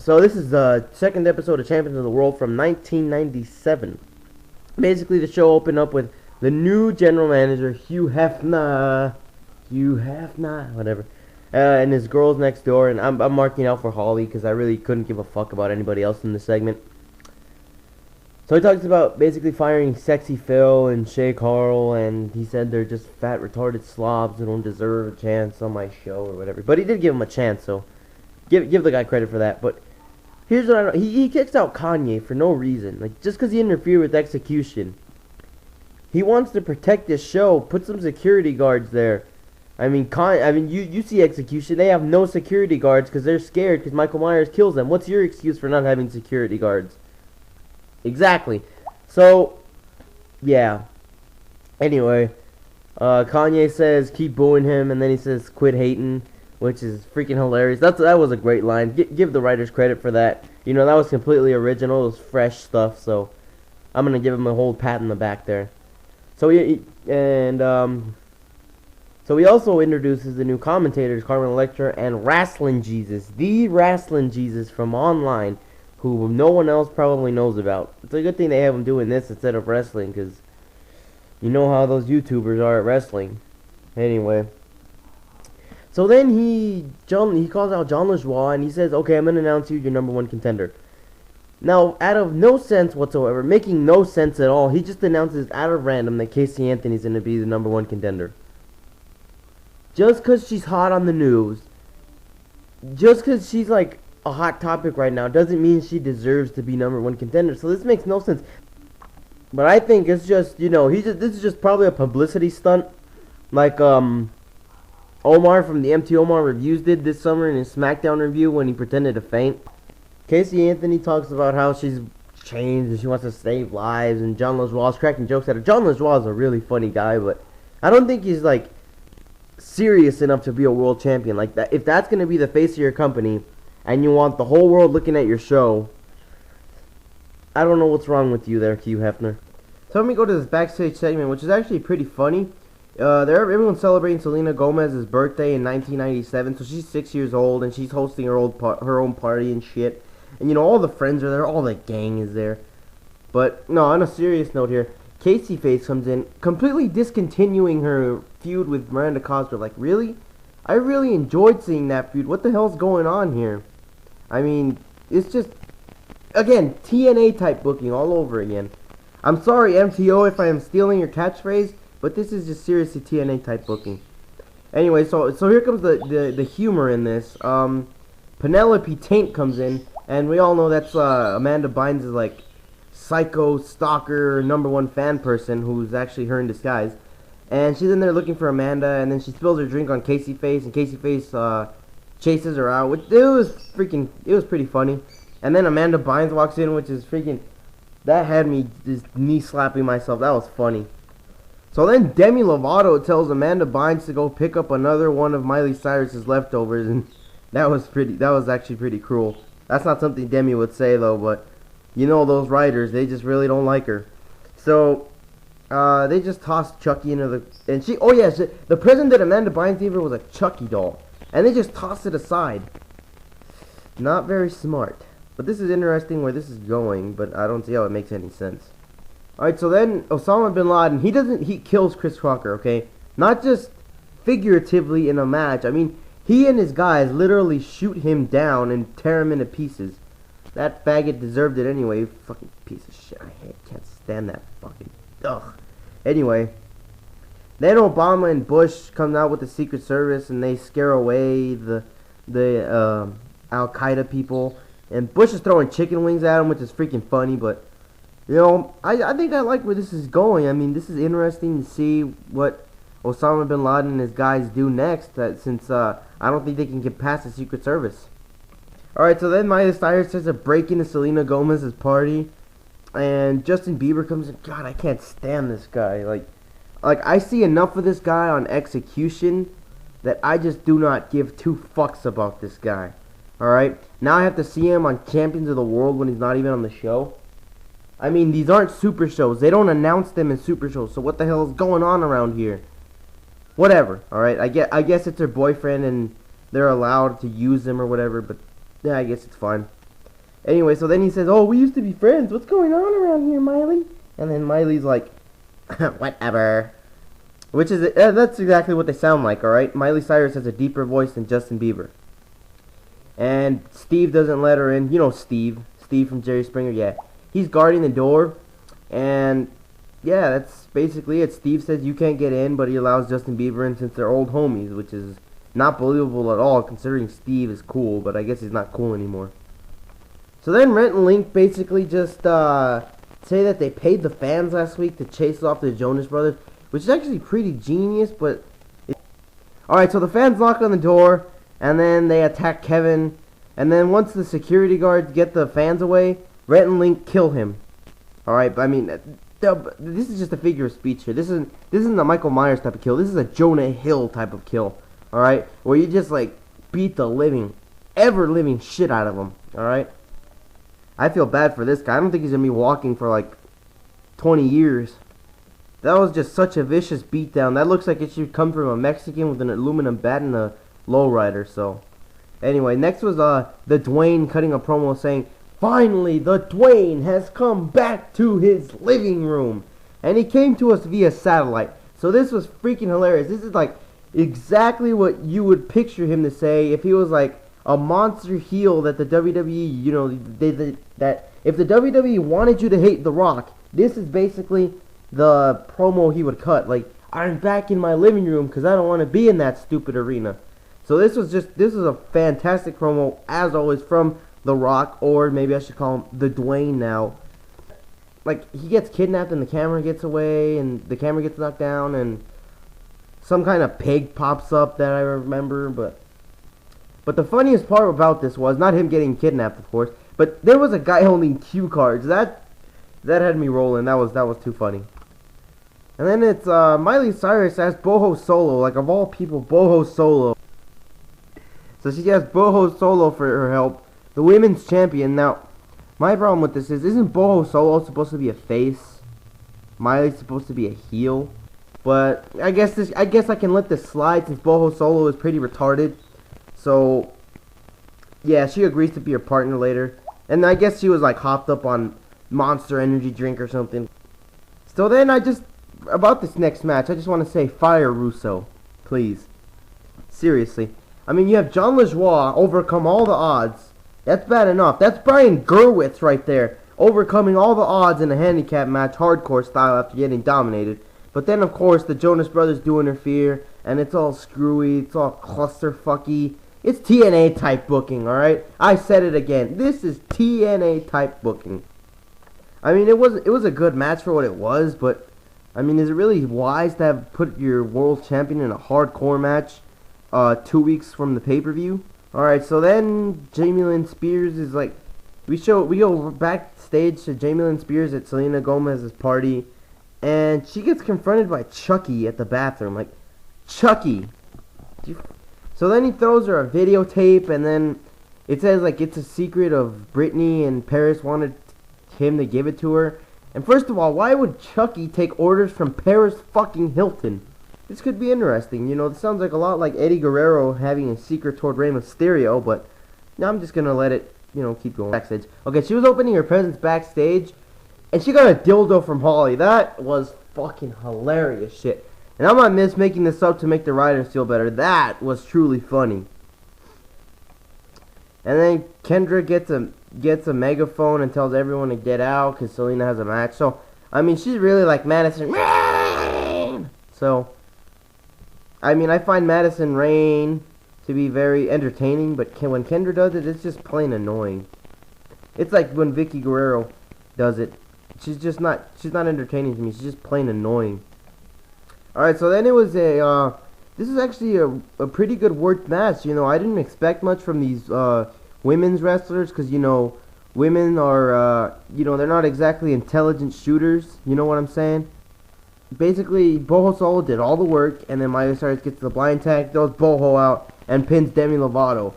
So this is the second episode of Champions of the World from 1997. Basically, the show opened up with the new general manager, Hugh Hefner, whatever, and his girls next door. And I'm marking out for Holly because I really couldn't give a fuck about anybody else in the segment. So he talks about basically firing Sexy Phil and Shay Carl, and he said they're just fat, retarded slobs who don't deserve a chance on my show or whatever. But he did give him a chance, so give the guy credit for that. But here's what I know. He kicks out Kanye for no reason. Like, just because he interfered with execution. He wants to protect his show. Put some security guards there. I mean, you see execution. They have no security guards because they're scared because Michael Myers kills them. What's your excuse for not having security guards? Exactly. So, yeah. Anyway, Kanye says keep booing him, and then he says quit hating, which is freaking hilarious. That was a great line. Give the writers credit for that. You know, that was completely original. It was fresh stuff. So I'm gonna give him a whole pat in the back there. So he also introduces the new commentators, Carmen Electra and Wrestling Jesus, the Wrestling Jesus from online, who no one else probably knows about. It's a good thing they have him doing this instead of wrestling, because you know how those YouTubers are at wrestling. Anyway. So then he calls out John LaJoie, and he says, okay, I'm going to announce you your number one contender. Now, out of no sense whatsoever, making no sense at all, he just announces out of random that Casey Anthony's going to be the number one contender. Just because she's hot on the news, just because she's like a hot topic right now, doesn't mean she deserves to be number one contender. So this makes no sense. But I think it's just, you know, this is just probably a publicity stunt, like Omar from the MT Omar Reviews did this summer in his SmackDown review when he pretended to faint. Casey Anthony talks about how she's changed and she wants to save lives, and John LaJoie's cracking jokes at her. John LaJoie is a really funny guy, but I don't think he's like serious enough to be a world champion like that. If that's going to be the face of your company and you want the whole world looking at your show, I don't know what's wrong with you there, Hugh Hefner. So let me go to this backstage segment, which is actually pretty funny. Everyone's celebrating Selena Gomez's birthday in 1997, so she's 6 years old, and she's hosting her own party and shit. And, you know, all the friends are there, all the gang is there. But, no, on a serious note here, Casey Face comes in, completely discontinuing her feud with Miranda Cosgrove. Like, really? I really enjoyed seeing that feud. What the hell's going on here? I mean, it's just, again, TNA type booking all over again. I'm sorry, MTO, if I am stealing your catchphrase, but this is just seriously TNA type booking. Anyway, so here comes the humor in this. Penelope Taint comes in, and we all know that's Amanda Bynes' like psycho stalker #1 fan person who's actually her in disguise. And she's in there looking for Amanda, and then she spills her drink on Casey Face, and Casey Face chases her out, which it was pretty funny. And then Amanda Bynes walks in, which is freaking, that had me just knee slapping myself. That was funny. So then Demi Lovato tells Amanda Bynes to go pick up another one of Miley Cyrus's leftovers, and that was actually pretty cruel. That's not something Demi would say though, but you know those writers, they just really don't like her. So they just tossed Chucky into the present that Amanda Bynes gave her was a Chucky doll, and they just tossed it aside. Not very smart. But this is interesting where this is going, but I don't see how it makes any sense. Alright, so then Osama bin Laden, he kills Chris Crocker, okay? Not just figuratively in a match. I mean, he and his guys literally shoot him down and tear him into pieces. That faggot deserved it anyway. Fucking piece of shit. Can't stand that fucking... Ugh. Anyway. Then Obama and Bush come out with the Secret Service, and they scare away the Al-Qaeda people. And Bush is throwing chicken wings at him, which is freaking funny, but... You know, I think I like where this is going. I mean, this is interesting to see what Osama bin Laden and his guys do next, since I don't think they can get past the Secret Service. Alright, so then Miley Cyrus says to break into Selena Gomez's party, and Justin Bieber comes in. God, I can't stand this guy. Like I see enough of this guy on Execution that I just do not give two fucks about this guy. Alright, now I have to see him on Champions of the World when he's not even on the show. I mean, these aren't super shows. They don't announce them in super shows. So what the hell is going on around here? Whatever. All right. I guess it's her boyfriend and they're allowed to use them or whatever. But yeah, I guess it's fine. Anyway, so then he says, "Oh, we used to be friends. What's going on around here, Miley?" And then Miley's like, "Whatever." Which is that's exactly what they sound like. All right, Miley Cyrus has a deeper voice than Justin Bieber. And Steve doesn't let her in. You know Steve from Jerry Springer. Yeah, he's guarding the door, and yeah, that's basically it. Steve says you can't get in, but he allows Justin Bieber in since they're old homies, which is not believable at all considering Steve is cool, but I guess he's not cool anymore. So then Rent and Link basically just say that they paid the fans last week to chase off the Jonas Brothers, which is actually pretty genius, but... Alright, so the fans knock on the door, and then they attack Kevin, and then once the security guards get the fans away, Rhett and Link kill him. Alright, but I mean, this is just a figure of speech here. This isn't a Michael Myers type of kill. This is a Jonah Hill type of kill. Alright, where you just like beat the ever living shit out of him. Alright, I feel bad for this guy. I don't think he's gonna be walking for like 20 years. That was just such a vicious beatdown. That looks like it should come from a Mexican with an aluminum bat and a lowrider. So, anyway, next was the Dwayne cutting a promo saying, "Finally, the Dwayne has come back to his living room," and he came to us via satellite. So this was freaking hilarious. This is like exactly what you would picture him to say if he was like a monster heel that the WWE, you know, that if the WWE wanted you to hate The Rock, this is basically the promo he would cut. Like, "I'm back in my living room because I don't want to be in that stupid arena." So this is a fantastic promo, as always, from The Rock, or maybe I should call him the Dwayne now. Like, he gets kidnapped and the camera gets away, and the camera gets knocked down, and some kind of pig pops up that I remember, but the funniest part about this was not him getting kidnapped, of course, but there was a guy holding cue cards. That had me rolling. That was too funny. And then it's Miley Cyrus asked Boho Solo, like of all people, Boho Solo. So she asked Boho Solo for her help, the women's champion. Now, my problem with this is, isn't Boho Solo supposed to be a face? Miley's supposed to be a heel. But I guess I can let this slide since Boho Solo is pretty retarded. So yeah, she agrees to be her partner later. And I guess she was like hopped up on Monster Energy drink or something. So then about this next match, I just want to say, fire Russo, please. Seriously. I mean, you have John LaJoie overcome all the odds. That's bad enough. That's Brian Gerwitz right there, overcoming all the odds in a handicap match, hardcore style, after getting dominated. But then, of course, the Jonas Brothers do interfere, and it's all screwy, it's all clusterfucky. It's TNA type booking, alright? I said it again. This is TNA type booking. I mean, it was a good match for what it was, but I mean, is it really wise to have put your world champion in a hardcore match 2 weeks from the pay-per-view? Alright, so then Jamie Lynn Spears is like, we go backstage to Jamie Lynn Spears at Selena Gomez's party, and she gets confronted by Chucky at the bathroom. Like, Chucky. So then he throws her a videotape, and then it says like it's a secret of Britney, and Paris wanted him to give it to her. And first of all, why would Chucky take orders from Paris fucking Hilton? This could be interesting. You know, this sounds like a lot like Eddie Guerrero having a secret toward Rey Mysterio, but now I'm just gonna let it, you know, keep going. Backstage. Okay, she was opening her presents backstage, and she got a dildo from Holly. That was fucking hilarious shit. And I'm not making this up to make the writers feel better. That was truly funny. And then Kendra gets a megaphone and tells everyone to get out because Selena has a match. So, I mean, she's really like Madison Rain. So, I mean, I find Madison Rain to be very entertaining, but when Kendra does it, it's just plain annoying. It's like when Vicky Guerrero does it. She's not entertaining to me. She's just plain annoying. Alright, so then it was this is actually a pretty good worked match. You know, I didn't expect much from these women's wrestlers because, you know, women are, you know, they're not exactly intelligent shooters. You know what I'm saying? Basically, Boho Solo did all the work, and then Miley Cyrus gets the blind tag, throws Boho out, and pins Demi Lovato.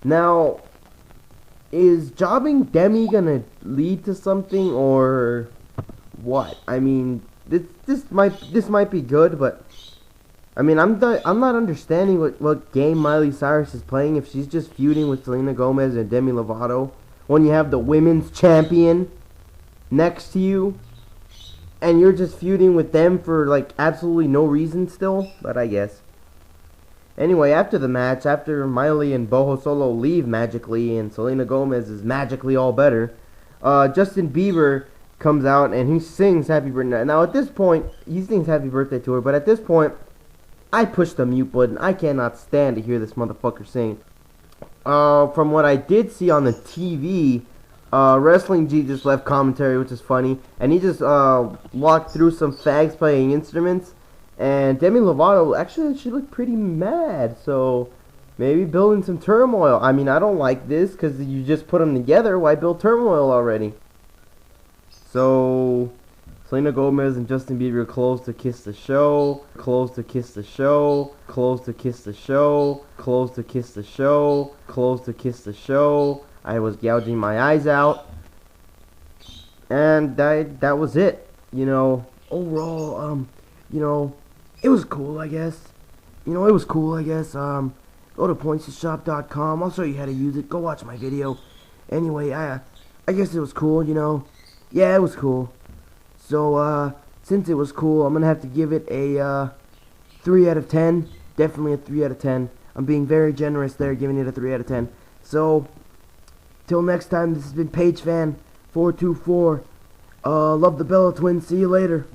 Now, is jobbing Demi gonna lead to something, or what? I mean, this might be good, but I mean, I'm not understanding what game Miley Cyrus is playing if she's just feuding with Selena Gomez and Demi Lovato. when you have the women's champion next to you, and you're just feuding with them for like absolutely no reason still, but I guess. Anyway, after the match, after Miley and Boho Solo leave magically and Selena Gomez is magically all better, Justin Bieber comes out and he sings Happy Birthday. Now at this point, he sings Happy Birthday to her, but at this point, I pushed the mute button. I cannot stand to hear this motherfucker sing. From what I did see on the TV, Wrestling Jesus left commentary, which is funny, and he just walked through some fags playing instruments, and Demi Lovato, actually, she looked pretty mad, so maybe building some turmoil. I mean, I don't like this, because you just put them together. Why build turmoil already? So, Selena Gomez and Justin Bieber close to kiss the show, close to kiss the show, close to kiss the show, close to kiss the show, close to kiss the show. I was gouging my eyes out, and that was it. You know, overall, you know, it was cool, I guess. You know, it was cool, I guess. Go to pointsshop.com. I'll show you how to use it. Go watch my video. Anyway, I guess it was cool, you know. Yeah, it was cool. So, since it was cool, I'm gonna have to give it a 3 out of 10. Definitely a 3 out of 10. I'm being very generous there, giving it a 3 out of 10. So, till next time, this has been PageFan424. Love the Bella Twins. See you later.